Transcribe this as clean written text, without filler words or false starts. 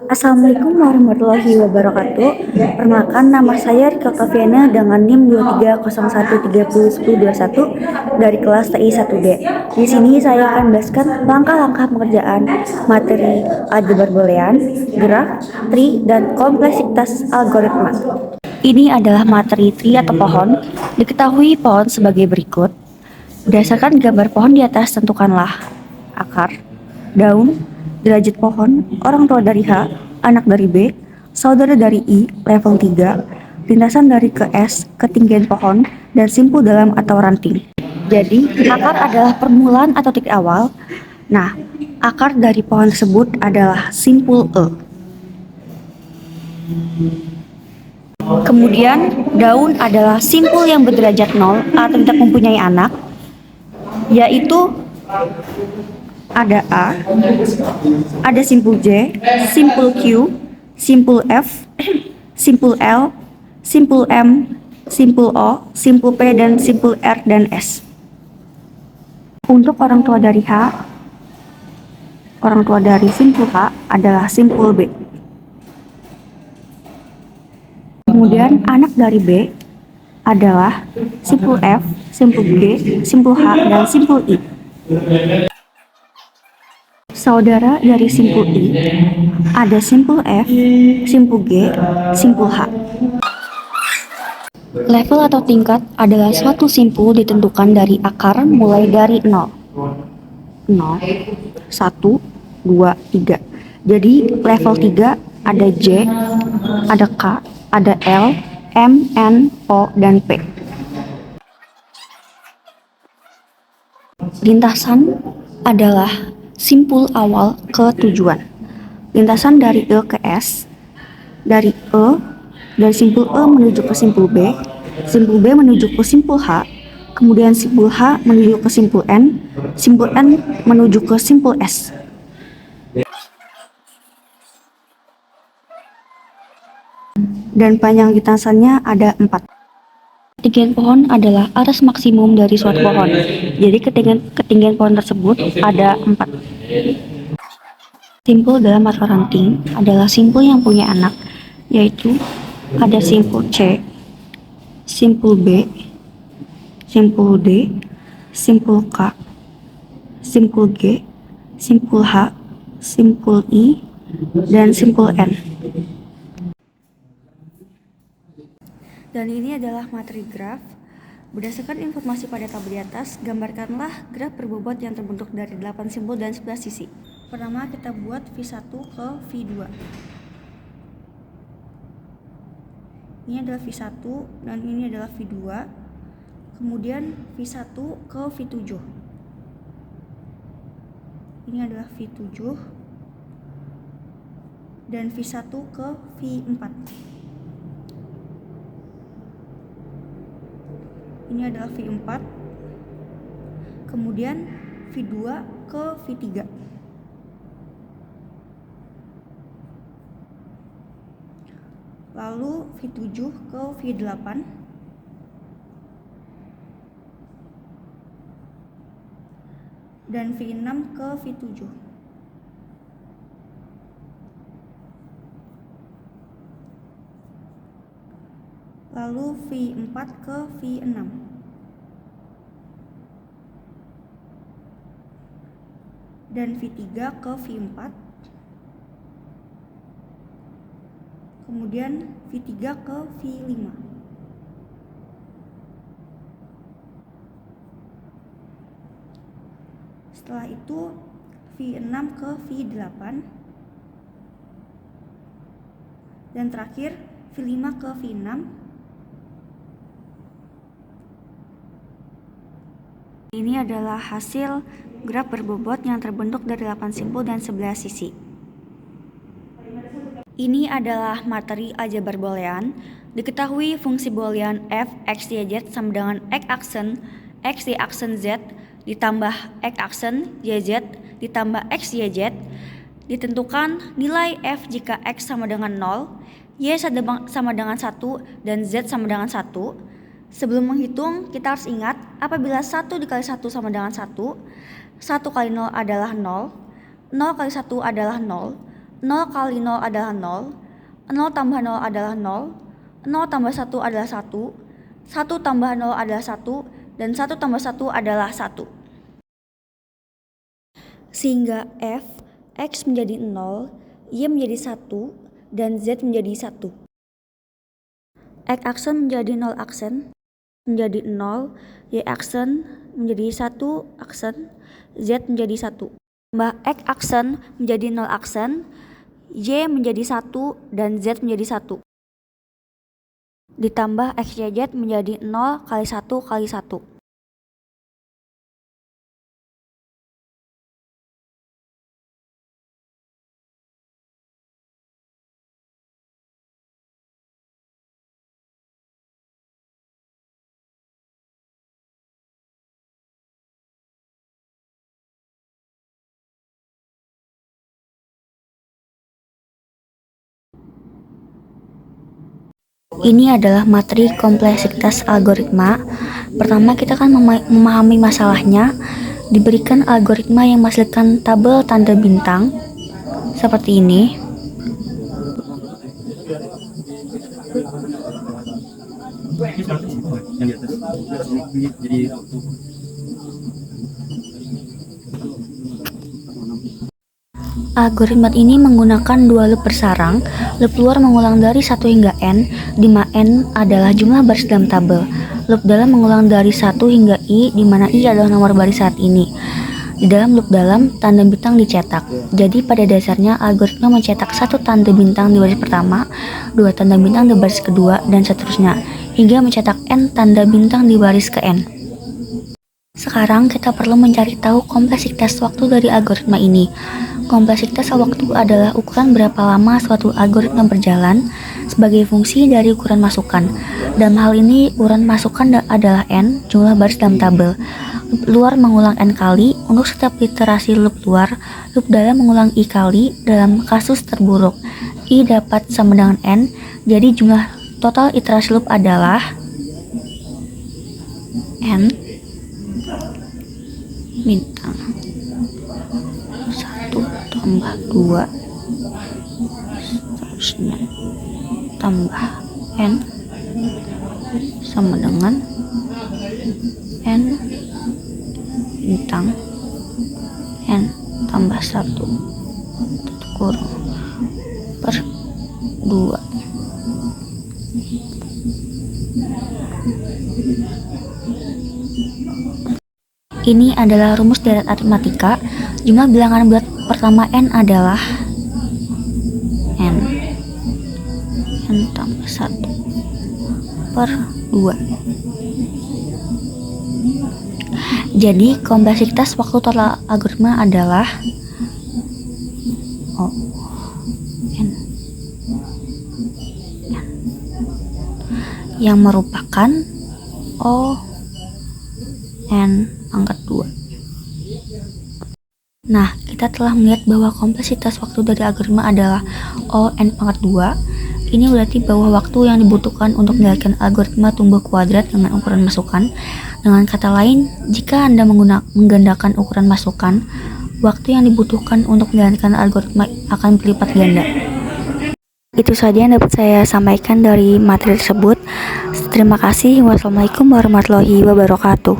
Assalamualaikum warahmatullahi wabarakatuh. Perkenalkan, nama saya Rika Oktaviana dengan NIM 2301301021 dari kelas TI 1D. Di sini saya akan menjelaskan langkah-langkah pengerjaan materi aljabar boolean, graf, tree, dan kompleksitas algoritma. Ini adalah materi tree atau pohon. Diketahui pohon sebagai berikut. Berdasarkan gambar pohon di atas, tentukanlah akar, daun, derajat pohon, orang tua dari H, anak dari B, saudara dari I, level 3, lintasan dari ke S, ketinggian pohon, dan simpul dalam atau ranting. Jadi, akar adalah permulaan atau titik awal. Nah, akar dari pohon tersebut adalah simpul E. Kemudian, daun adalah simpul yang berderajat 0 atau tidak mempunyai anak, yaitu ada A, ada simpul J, simpul Q, simpul F, simpul L, simpul M, simpul O, simpul P, dan simpul R dan S. Untuk orang tua dari H, orang tua dari simpul H adalah simpul B. Kemudian anak dari B adalah simpul F, simpul G, simpul H, dan simpul I. Saudara dari simpul I ada simpul F, simpul G, simpul H. Level atau tingkat adalah suatu simpul ditentukan dari akar mulai dari 0. 0, 1, 2, 3. Jadi level 3 ada J, ada K, ada L, M, N, O, dan P. Lintasan adalah simpul awal ke tujuan. Lintasan dari E ke S, dari simpul E menuju ke simpul B menuju ke simpul H, kemudian simpul H menuju ke simpul N menuju ke simpul S. Dan panjang lintasannya ada 4. Ketinggian pohon adalah atas maksimum dari suatu pohon. Jadi ketinggian pohon tersebut ada 4. Simpul dalam atau ranting adalah simpul yang punya anak, yaitu ada simpul C, simpul B, simpul D, simpul K, simpul G, simpul H, simpul I, dan simpul N. Dan ini adalah materi graf. Berdasarkan informasi pada tabel di atas, gambarkanlah graf berbobot yang terbentuk dari 8 simpul dan 11 sisi. Pertama kita buat V1 ke V2. Ini adalah V1 dan ini adalah V2. Kemudian V1 ke V7. Ini adalah V7 dan V1 ke V4. Ini adalah V4, kemudian V2 ke V3. Lalu V7 ke V8. Dan V6 ke V7. Lalu V4 ke V6. Dan V3 ke V4. Kemudian V3 ke V5. Setelah itu V6 ke V8. Dan terakhir V5 ke V6. Ini adalah hasil graf berbobot yang terbentuk dari 8 simpul dan 11 sisi. Ini adalah materi aljabar boolean. Diketahui fungsi boolean f x y z sama dengan x aksen x y aksen z ditambah x aksen y z ditambah x y z. Ditentukan nilai f jika x sama dengan 0, y sama dengan 1, dan z sama dengan 1. Sebelum menghitung, kita harus ingat apabila 1 dikali 1 sama dengan 1, 1 kali 0 adalah 0, 0 kali 1 adalah 0, 0 kali 0 adalah 0, 0 tambah 0 adalah 0, 0 tambah 1 adalah 1, 1 tambah 0 adalah 1, dan 1 tambah 1 adalah 1. Sehingga f, x menjadi 0, y menjadi 1, dan z menjadi 1. X aksen menjadi 0 aksen, menjadi 0, y aksen menjadi 1 aksen, z menjadi 1. Tambah x aksen menjadi 0 aksen, y menjadi 1, dan z menjadi 1. Ditambah x, y, z menjadi 0 kali 1 kali 1. Ini adalah materi kompleksitas algoritma. Pertama, kita akan memahami masalahnya. Diberikan algoritma yang menghasilkan tabel tanda bintang seperti ini. Algoritma ini menggunakan dua loop bersarang. Loop luar mengulang dari 1 hingga n, di mana n adalah jumlah baris dalam tabel. Loop dalam mengulang dari 1 hingga i, di mana i adalah nomor baris saat ini. Di dalam loop dalam, tanda bintang dicetak. Jadi pada dasarnya algoritma mencetak 1 tanda bintang di baris pertama, 2 tanda bintang di baris kedua, dan seterusnya, hingga mencetak n tanda bintang di baris ke n. Sekarang kita perlu mencari tahu kompleksitas waktu dari algoritma ini. Kompleksitas waktu adalah ukuran berapa lama suatu algoritma berjalan sebagai fungsi dari ukuran masukan. Dalam hal ini, ukuran masukan adalah n, jumlah baris dalam tabel. Loop luar mengulang n kali untuk setiap iterasi loop luar. Loop dalam mengulang i kali dalam kasus terburuk. I dapat sama dengan n, jadi jumlah total iterasi loop adalah n bintang 1 tambah 2 seterusnya tambah n sama dengan n bintang n tambah 1 kurang per 2. Ini adalah rumus deret aritmatika. Jumlah bilangan bulat pertama n adalah n tambah 1 per 2. Jadi kompleksitas waktu total algoritma adalah n yang merupakan O n pangkat 2. Nah, kita telah melihat bahwa kompleksitas waktu dari algoritma adalah O n pangkat 2. Ini berarti bahwa waktu yang dibutuhkan untuk menjalankan algoritma tumbuh kuadrat dengan ukuran masukan. Dengan kata lain, jika Anda menggandakan ukuran masukan, waktu yang dibutuhkan untuk menjalankan algoritma akan berlipat ganda. Itu saja yang dapat saya sampaikan dari materi tersebut. Terima kasih. Wassalamualaikum warahmatullahi wabarakatuh.